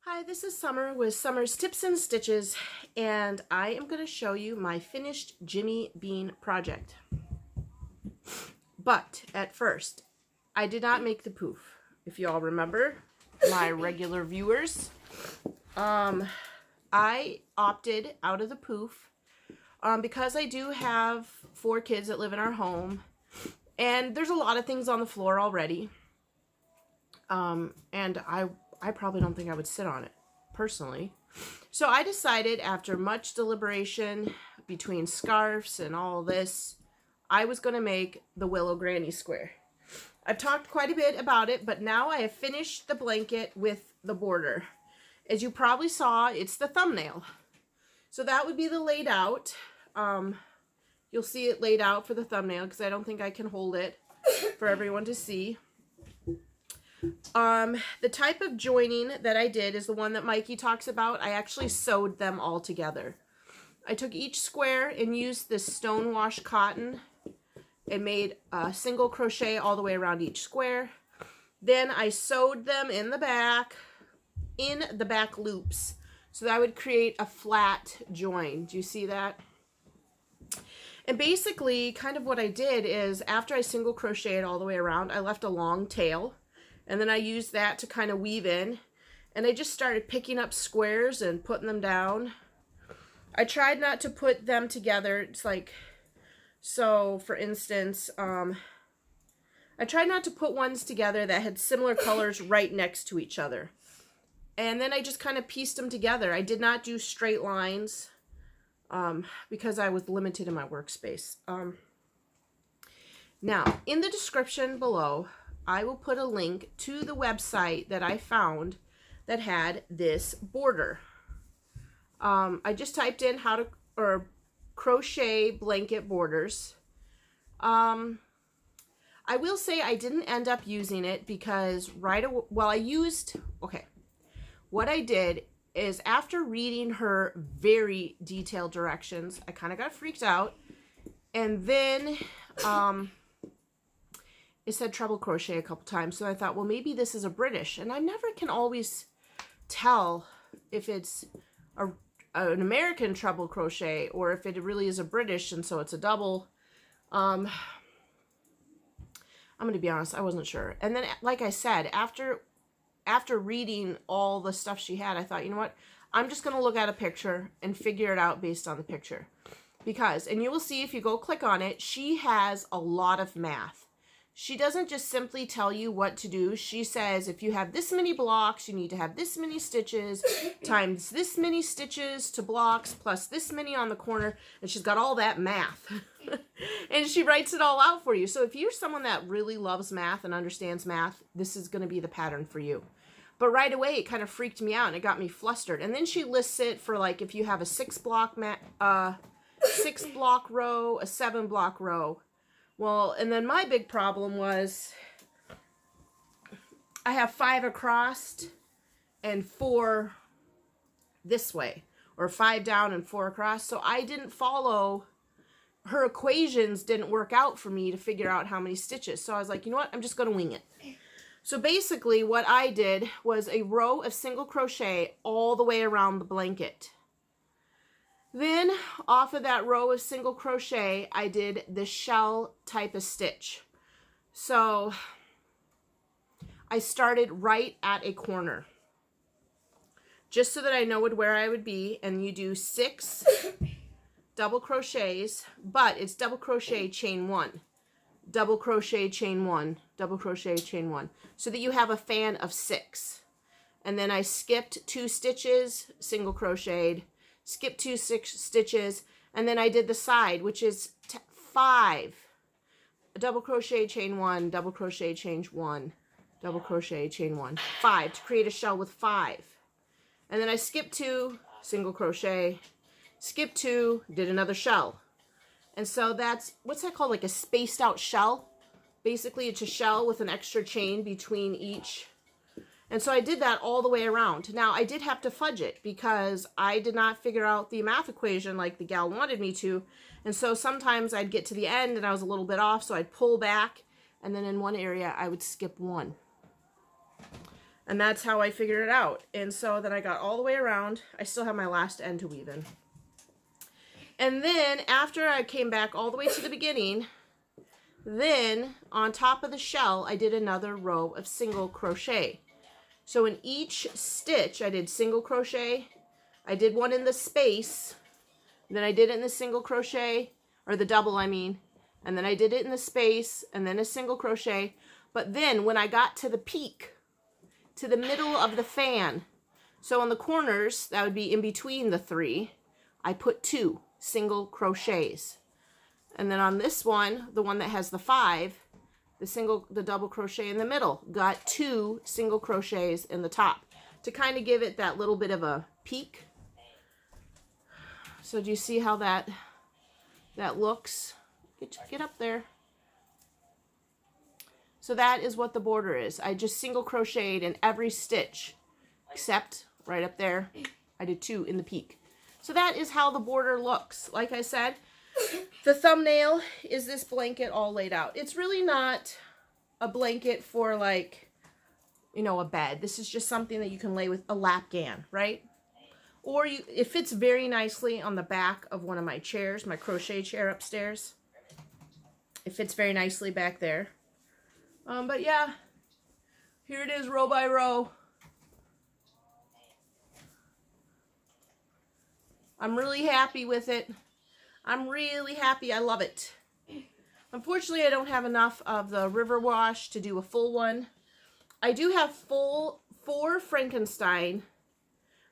Hi, this is Summer with Summer's Tips and Stitches, and I am going to show you my finished Jimmy Bean project. But at first, I did not make the poof. If you all remember, my regular viewers, I opted out of the poof because I do have 4 kids that live in our home, and there's a lot of things on the floor already, and I probably don't think I would sit on it, personally. So I decided, after much deliberation between scarves and all this, I was going to make the Willow Granny Square. I've talked quite a bit about it, but now I have finished the blanket with the border. As you probably saw, it's the thumbnail. So that would be the laid out. You'll see it laid out for the thumbnail because I don't think I can hold it for everyone to see. The type of joining that I did is the one that Mikey talks about. I actually sewed them all together. I took each square and used this Stonewash cotton and made a single crochet all the way around each square. Then I sewed them in the back loops so that I would create a flat join. Do you see that? And basically, kind of what I did is, after I single crocheted all the way around, I left a long tail. And then I used that to kind of weave in. And I just started picking up squares and putting them down. I tried not to put them together. It's like, so for instance, I tried not to put ones together that had similar colors right next to each other. And then I just kind of pieced them together. I did not do straight lines because I was limited in my workspace. Now, in the description below, I will put a link to the website that I found that had this border. I just typed in how to crochet blanket borders. I will say I didn't end up using it because what I did is, after reading her very detailed directions, I kind of got freaked out, and then it said treble crochet a couple times, so I thought, well, maybe this is a British, and I never can always tell if it's an American treble crochet or if it really is a British, and so it's a double. I'm going to be honest, I wasn't sure. And then, like I said, after reading all the stuff she had, I thought, you know what, I'm just going to look at a picture and figure it out based on the picture. Because, and you will see if you go click on it, she has a lot of math. She doesn't just simply tell you what to do. She says, if you have this many blocks, you need to have this many stitches times this many stitches to blocks plus this many on the corner. And she's got all that math. And she writes it all out for you. So if you're someone that really loves math and understands math, this is going to be the pattern for you. But right away, it kind of freaked me out and it got me flustered. And then she lists it for, like, if you have a 6-block row, a 7-block row. Well, and then my big problem was I have 5 across and 4 this way, or 5 down and 4 across. So I didn't follow, her equations didn't work out for me to figure out how many stitches. So I was like, you know what, I'm just going to wing it. So basically what I did was a row of single crochet all the way around the blanket. Then, off of that row of single crochet, I did the shell type of stitch. So, I started right at a corner, just so that I know where I would be, and you do 6 double crochets, but it's double crochet, chain 1, double crochet, chain 1, double crochet, chain 1, so that you have a fan of 6. And then I skipped 2 stitches, single crocheted, skip 2 stitches, and then I did the side, which is 5. A double crochet, chain 1, double crochet, chain 1, double crochet, chain 1, 5, to create a shell with 5. And then I skipped 2, single crochet, skip 2, did another shell. And so that's, what's that called, like a spaced out shell? Basically, it's a shell with an extra chain between each. And so I did that all the way around. Now, I did have to fudge it because I did not figure out the math equation like the gal wanted me to. And so sometimes I'd get to the end and I was a little bit off, so I'd pull back. And then in one area, I would skip 1. And that's how I figured it out. And so then I got all the way around. I still have my last end to weave in. And then after I came back all the way to the beginning, then on top of the shell, I did another row of single crochet. So in each stitch, I did single crochet. I did one in the space. Then I did it in the single crochet, or the double, I mean. And then I did it in the space, and then a single crochet. But then when I got to the peak, to the middle of the fan, so on the corners, that would be in between the 3, I put 2 single crochets. And then on this one, the one that has the 5, the double crochet in the middle, got 2 single crochets in the top to kind of give it that little bit of a peak. So do you see how that looks? Get up there. So that is what the border is. I just single crocheted in every stitch, except right up there, I did 2 in the peak. So that is how the border looks. Like I said, the thumbnail is this blanket all laid out. It's really not a blanket for, like, you know, a bed. This is just something that you can lay with a lapgan, right? Or it fits very nicely on the back of one of my chairs, my crochet chair upstairs. It fits very nicely back there. But yeah, here it is row by row. I'm really happy with it. I'm really happy. I love it. Unfortunately, I don't have enough of the river wash to do a full one. I do have 4 Frankenstein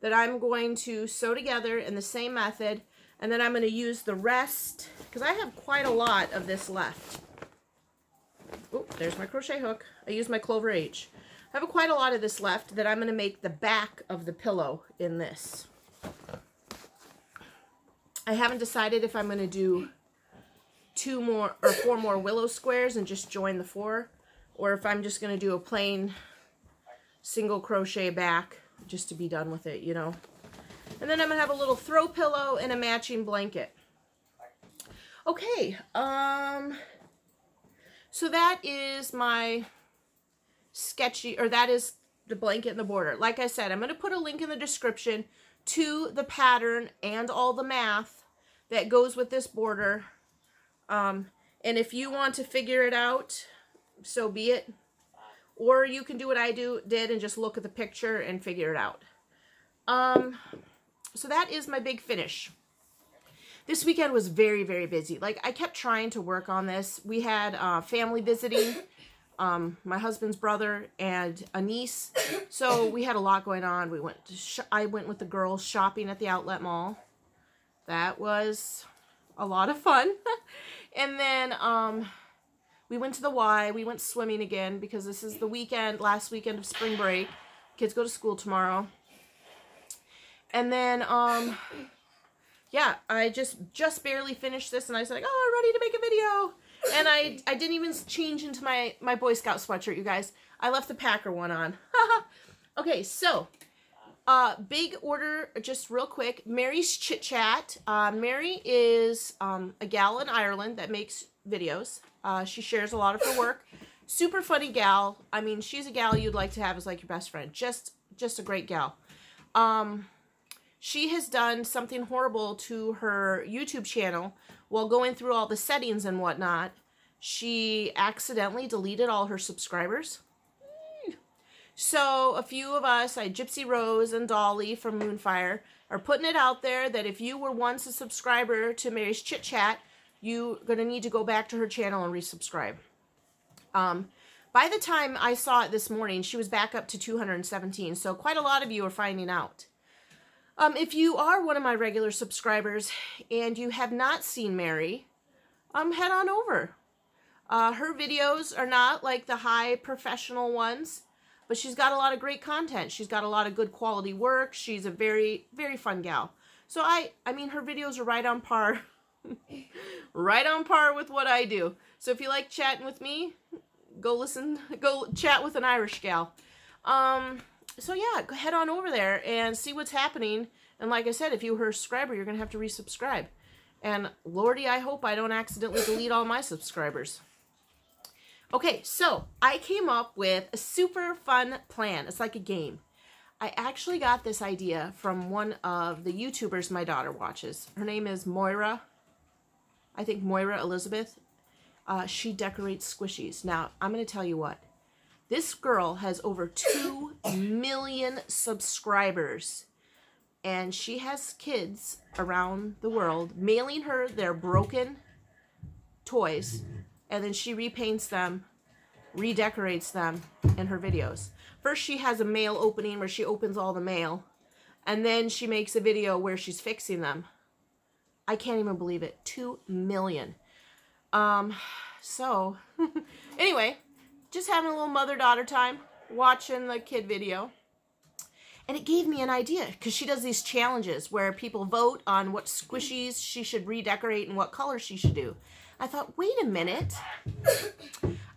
that I'm going to sew together in the same method, and then I'm going to use the rest, because I have quite a lot of this left. Oh, there's my crochet hook. I used my Clover H. I have quite a lot of this left that I'm going to make the back of the pillow in this. I haven't decided if I'm going to do 2 more or 4 more willow squares and just join the 4, or if I'm just going to do a plain single crochet back just to be done with it, you know. And then I'm going to have a little throw pillow and a matching blanket. Okay, so that is my sketchy, or that is the blanket and the border. Like I said, I'm going to put a link in the description to the pattern and all the math that goes with this border. And if you want to figure it out, so be it. Or you can do what I did and just look at the picture and figure it out. So that is my big finish. This weekend was very, very busy. Like, I kept trying to work on this. We had family visiting, my husband's brother and a niece. So we had a lot going on. We went to I went with the girls shopping at the outlet mall. That was a lot of fun. And then we went to the Y. We went swimming again because this is the weekend, last weekend of spring break. Kids go to school tomorrow. And then yeah, I just barely finished this, and I said, oh, I'm ready to make a video. And I didn't even change into my Boy Scout sweatshirt, you guys. I left the Packer one on. Okay, so big order, just real quick. Mary's Chit Chat. Mary is a gal in Ireland that makes videos. She shares a lot of her work. Super funny gal. I mean, she's a gal you'd like to have as like your best friend. Just a great gal. She has done something horrible to her YouTube channel while going through all the settings and whatnot. She accidentally deleted all her subscribers. So a few of us, Gypsy Rose and Dolly from Moonfire, are putting it out there that if you were once a subscriber to Mary's Chit Chat, you're going to need to go back to her channel and resubscribe. By the time I saw it this morning, she was back up to 217, so quite a lot of you are finding out. If you are one of my regular subscribers and you have not seen Mary, head on over. Her videos are not like the high professional ones, but she's got a lot of great content. She's got a lot of good quality work. She's a very, very fun gal. So I mean, her videos are right on par, right on par with what I do. So if you like chatting with me, go chat with an Irish gal. So yeah, go head on over there and see what's happening. And like I said, if you were a subscriber, you're going to have to resubscribe. And Lordy, I hope I don't accidentally delete all my subscribers. Okay, so I came up with a super fun plan. It's like a game. I actually got this idea from one of the YouTubers my daughter watches. Her name is Moira. I think Moira Elizabeth. She decorates squishies. Now, I'm going to tell you what. This girl has over 2 million subscribers. And she has kids around the world mailing her their broken toys. And then she repaints them, redecorates them in her videos. First, she has a mail opening where she opens all the mail. And then she makes a video where she's fixing them. I can't even believe it. 2 million. So, anyway, just having a little mother-daughter time, watching the kid video. And it gave me an idea, because she does these challenges where people vote on what squishies she should redecorate and what colors she should do. I thought, wait a minute.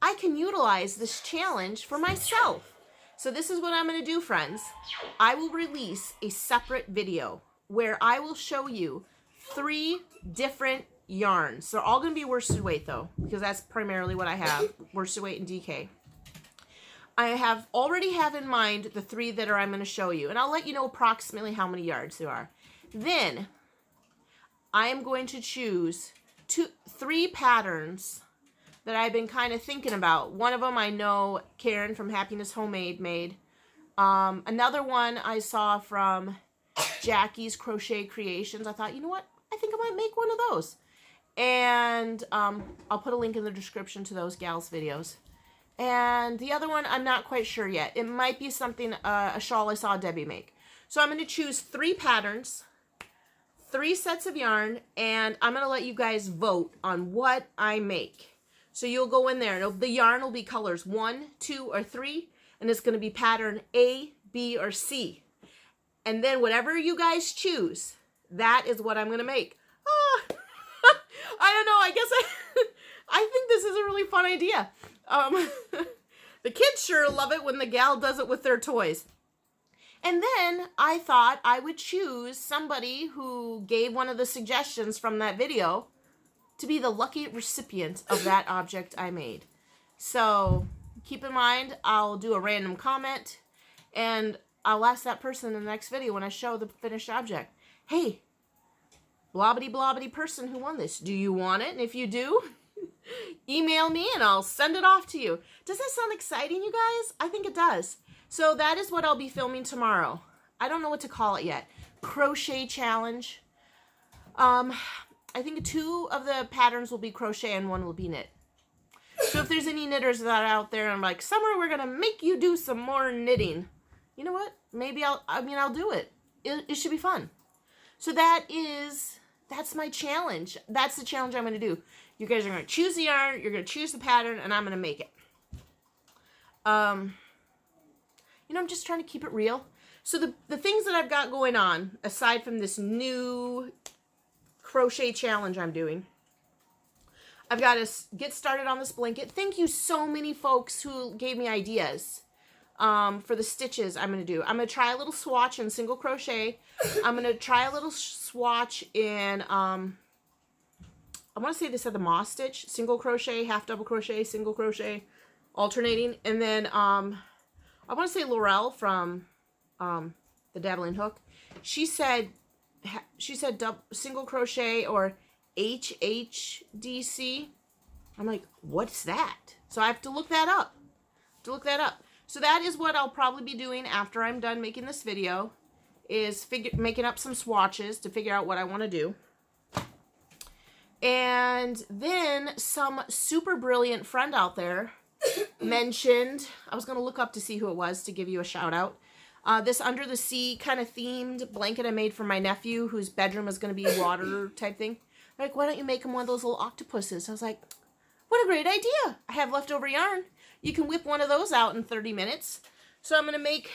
I can utilize this challenge for myself. So this is what I'm going to do, friends. I will release a separate video where I will show you 3 different yarns. They're all going to be worsted weight, though, because that's primarily what I have, worsted weight and DK. I already have in mind the 3 that I'm going to show you, and I'll let you know approximately how many yards there are. Then I am going to choose 3 patterns that I've been kind of thinking about. One of them I know Karen from Happiness Homemade made. Another one I saw from Jackie's Crochet Creations. I thought, you know what? I think I might make one of those. And I'll put a link in the description to those gals' videos. And the other one, I'm not quite sure yet. It might be something, a shawl I saw Debbie make. So I'm going to choose 3 patterns, 3 sets of yarn, and I'm going to let you guys vote on what I make. So you'll go in there, and the yarn will be colors 1, 2, or 3, and it's going to be pattern A, B, or C. And then whatever you guys choose, that is what I'm going to make. I don't know, I guess I think this is a really fun idea. The kids sure love it when the gal does it with their toys. And then I thought I would choose somebody who gave one of the suggestions from that video to be the lucky recipient of that object I made. So keep in mind, I'll do a random comment and I'll ask that person in the next video when I show the finished object, hey, blobbity blobbity person who won this, do you want it? And if you do, email me and I'll send it off to you. Does that sound exciting, you guys? I think it does. So that is what I'll be filming tomorrow. I don't know what to call it yet. Crochet challenge. I think 2 of the patterns will be crochet and 1 will be knit. So if there's any knitters that are out there and I'm like, Summer, we're going to make you do some more knitting. You know what? Maybe I'll do it. It should be fun. So that's my challenge. That's the challenge I'm going to do. You guys are going to choose the yarn, you're going to choose the pattern, and I'm going to make it. You know, I'm just trying to keep it real. So the things that I've got going on, aside from this new crochet challenge I'm doing, I've got to get started on this blanket. Thank you so many folks who gave me ideas for the stitches I'm going to do. I'm going to try a little swatch in single crochet. I'm going to try a little swatch in, I want to say they said the moss stitch, single crochet, half double crochet, single crochet, alternating. And then I want to say Laurel from the Dabbling Hook. She said single crochet or HHDC. I'm like, what's that? So I have to look that up. So that is what I'll probably be doing after I'm done making this video, is making up some swatches to figure out what I want to do. And then some super brilliant friend out there mentioned, I was going to look up to see who it was to give you a shout out, this Under the Sea kind of themed blanket I made for my nephew whose bedroom is going to be water type thing. They're like, why don't you make him one of those little octopuses? I was like, what a great idea. I have leftover yarn. You can whip one of those out in 30 minutes. So I'm going to make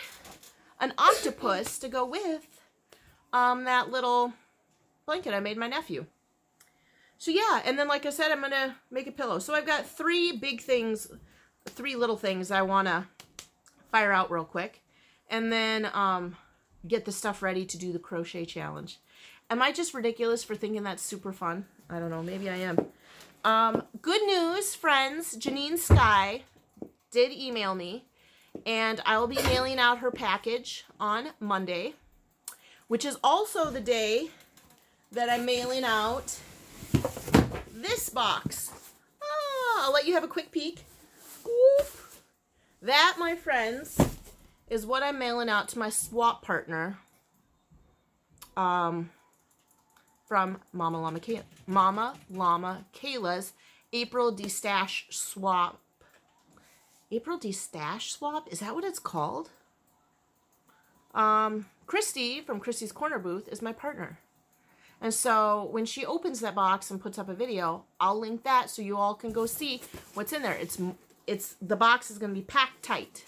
an octopus to go with that little blanket I made my nephew. So yeah, and then like I said, I'm going to make a pillow. So I've got 3 big things, 3 little things I want to fire out real quick. And then get the stuff ready to do the crochet challenge. Am I just ridiculous for thinking that's super fun? I don't know, maybe I am. Good news, friends. Janine Sky did email me, and I will be mailing out her package on Monday, which is also the day that I'm mailing out this box. Oh, I'll let you have a quick peek. Whoop. That, my friends, is what I'm mailing out to my swap partner from Mama Llama Kayla's April D-Stash swap. April D-Stash swap? Is that what it's called? Christy from Christy's Corner Booth is my partner. And so when she opens that box and puts up a video, I'll link that so you all can go see what's in there. The box is going to be packed tight.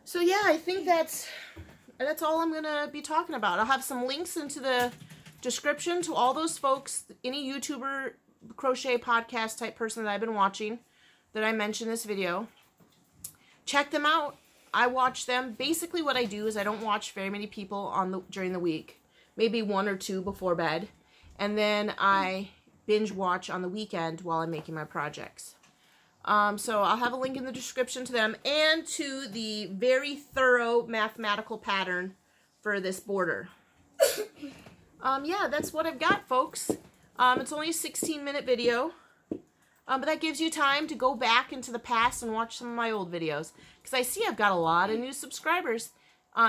So yeah, I think that's all I'm going to be talking about. I'll have some links into the description to all those folks, any YouTuber, crochet podcast type person that I've been watching that I mentioned in this video. Check them out. I watch them. Basically what I do is I don't watch very many people during the week. Maybe 1 or 2 before bed. And then I binge watch on the weekend while I'm making my projects. So I'll have a link in the description to them and to the very thorough mathematical pattern for this border. Yeah, that's what I've got, folks. It's only a 16-minute video. But that gives you time to go back into the past and watch some of my old videos. Because I see I've got a lot of new subscribers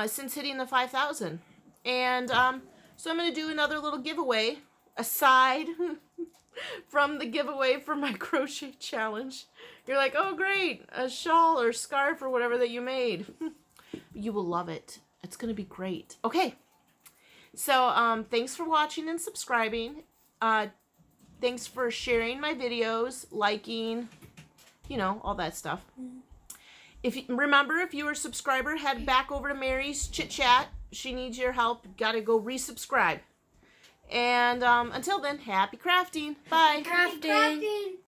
since hitting the 5,000. And so I'm going to do another little giveaway aside from the giveaway for my crochet challenge. You're like, oh great, a shawl or scarf or whatever that you made. You will love it. It's going to be great. Okay. So thanks for watching and subscribing. Thanks for sharing my videos, liking, you know, all that stuff. Remember, if you were a subscriber, head back over to Mary's Chit Chat. She needs your help. Got to go resubscribe. And until then, happy crafting. Bye. Happy crafting.